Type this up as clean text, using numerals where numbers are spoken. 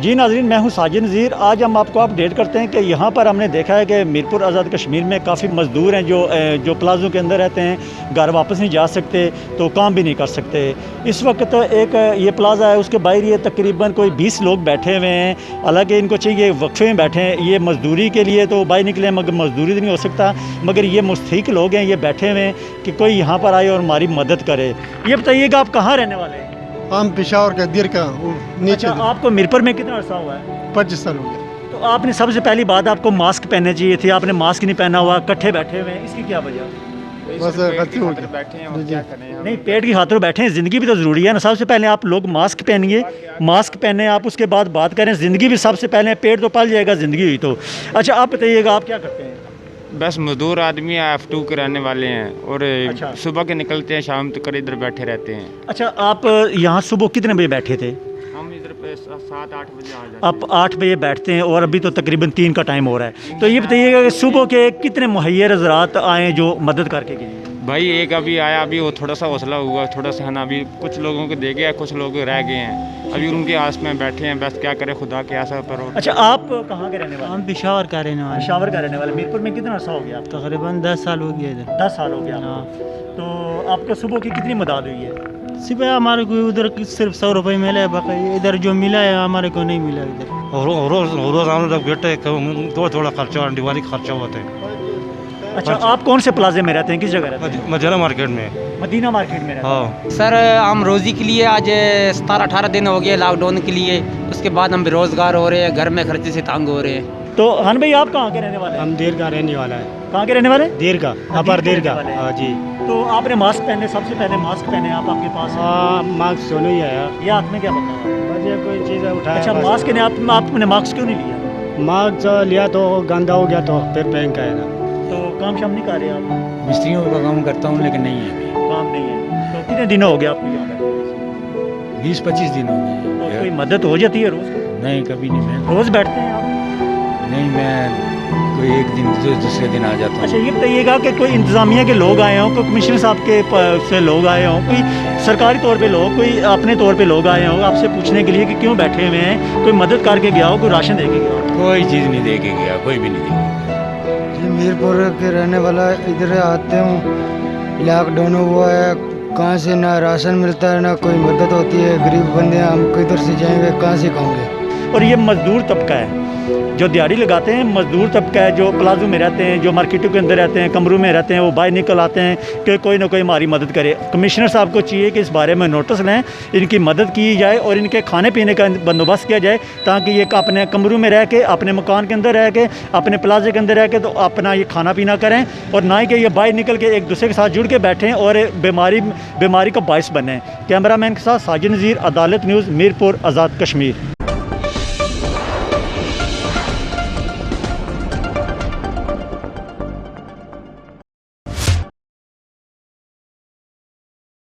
जी नाज़रीन, मैं हूं साजिद नज़ीर। आज हम आपको अपडेट करते हैं कि यहाँ पर हमने देखा है कि मीरपुर आज़ाद कश्मीर में काफ़ी मज़दूर हैं जो प्लाज़ों के अंदर रहते हैं, घर वापस नहीं जा सकते तो काम भी नहीं कर सकते। इस वक्त एक ये प्लाज़ा है, उसके बाहर ये तकरीबन कोई 20 लोग बैठे हुए हैं। हालांकि इनको चाहिए वक्फे में बैठे हैं, ये मज़दूरी के लिए तो बाहर निकले हैं, मगर मज़दूरी तो नहीं हो सकता। मगर ये मुस्तहिक लोग हैं, ये बैठे हुए हैं कि कोई यहाँ पर आए और हमारी मदद करे। ये बताइएगा आप कहाँ रहने वाले हैं? हम पेशावर का दीर का नीचे। अच्छा, आपको मीरपुर में कितना अर्सा हुआ है? 25 साल हो गया। तो आपने सबसे पहली बात आपको मास्क पहनने चाहिए थे, आपने मास्क नहीं पहना हुआ, इकट्ठे बैठे हुए हैं, इसकी क्या वजह? बस गलती हो गई। बैठे हैं और क्या करें हम। नहीं, पेट की खातिर बैठे हैं, ज़िंदगी भी तो ज़रूरी है ना। सबसे पहले आप लोग मास्क पहनिए, मास्क पहने आप, उसके बाद बात करें। ज़िंदगी भी सबसे पहले, पेट तो पल जाएगा ज़िंदगी हुई तो। अच्छा, आप बताइएगा आप क्या करते हैं? बस मजदूर आदमी F2 के रहने वाले हैं और अच्छा। सुबह के निकलते हैं, शाम तक इधर बैठे रहते हैं। अच्छा, आप यहाँ सुबह कितने बजे बैठे थे? हम इधर पे 7-8 बजे आ जाते आप 8 बजे बैठते हैं और अभी तो तकरीबन 3 का टाइम हो रहा है। तो ये बताइएगा कि सुबह के कितने मुहैया हज़रात आए जो मदद करके गए? भाई एक अभी आया, अभी वो थोड़ा सा हौसला हुआ, थोड़ा सा है ना, अभी कुछ लोगों को दे गया, कुछ लोग रह गए हैं, अभी उनके आस में बैठे हैं। बस क्या करें, खुदा के आशा पर हो। अच्छा, आप कहाँ के रहने वाले? हम पेशावर का रहने वाले पेशावर का रहने वाले। मीरपुर में कितना अर्सा हो गया आपका? तकरीबन 10 साल हो गया इधर। 10 साल हो गया। हाँ। तो आपको सुबह की कितनी मदद हुई है? सिर्फ हमारे को उधर सिर्फ 100 रुपये मिला है, बाकी इधर जो मिला है हमारे को नहीं मिला इधर। रोज हम लोग बेटे थोड़ा खर्चा, दिवाली खर्चा होता है। अच्छा, आप कौन से प्लाजे में रहते हैं, किस जगह रहते हैं? मदीना मार्केट में। मदीना मार्केट में रहते हैं। हाँ सर, हम रोज़ी के लिए आज 17-18 दिन हो गए लॉकडाउन के लिए। उसके बाद हम बेरोज़गार हो रहे हैं, घर में खर्चे से तंग हो रहे हैं। तो हन भाई, आप कहाँ के रहने वाले हैं? हम दीर का रहने वाला है। कहाँ के रहने वाले? दीर का, अपर दीर का। हाँ जी। तो आपने मास्क पहने, सबसे पहले मास्क पहने आप, आपके पास है? हाँ, मास्क तो नहीं आया। ये हाथ में क्या पकड़ा हुआ है? बस ये कोई चीज़ उठाया। अच्छा, बस। मास्क ने आपने मास्क क्यों नहीं लिया? मास्क लिया तो गंदा हो गया तो फिर पहन का है ना। तो काम शाम नहीं कर रहे आप? मिस्त्रियों का काम करता हूँ लेकिन नहीं है अभी। काम नहीं है। तो कितने दिन हो गए आपको यहाँ पर? 20-25 दिन हो तो गए। कोई मदद हो जाती है रोज़? नहीं, कभी नहीं। मैं रोज़ बैठते हैं आप? नहीं, मैं कोई एक दिन दूसरे दिन आ जाता अच्छा, हूँ। ये बताइएगा कि कोई इंतज़ामिया के लोग आए हों, कोई कमिश्नर साहब के से लोग आए हों, कोई सरकारी तौर पे लोग, कोई अपने तौर पे लोग आए हों आपसे पूछने के लिए कि क्यों बैठे हुए हैं, कोई मदद करके गया हो, कोई राशन दे के गया हो? कोई चीज़ नहीं दे के गया, कोई भी नहीं दे के जी, मीरपुर के रहने वाला, इधर आते हूँ। लॉकडाउन हुआ है, कहाँ से ना राशन मिलता है ना कोई मदद होती है। गरीब बंदे हैं, हम किधर से जाएंगे, कहाँ से खाएंगे। और ये मज़दूर तबका है जो दिहाड़ी लगाते हैं, मज़दूर तबका है जो प्लाजो में रहते हैं, जो मार्केटों के अंदर रहते हैं, कमरों में रहते हैं, वो बाहर निकल आते हैं कि कोई ना कोई हमारी मदद करे। कमिश्नर साहब को चाहिए कि इस बारे में नोटिस लें, इनकी मदद की जाए और इनके खाने पीने का बंदोबस्त किया जाए, ताकि ये अपने कमरों में रह के, अपने मकान के अंदर रह के, अपने प्लाजे के अंदर रह के तो अपना ये खाना पीना करें, और ना ही कि ये बाहर निकल के एक दूसरे के साथ जुड़ के बैठें और बीमारी का बायस बने। कैमरामैन के साथ साजिद नज़ीर, अदालत न्यूज़, मीरपुर आज़ाद कश्मीर।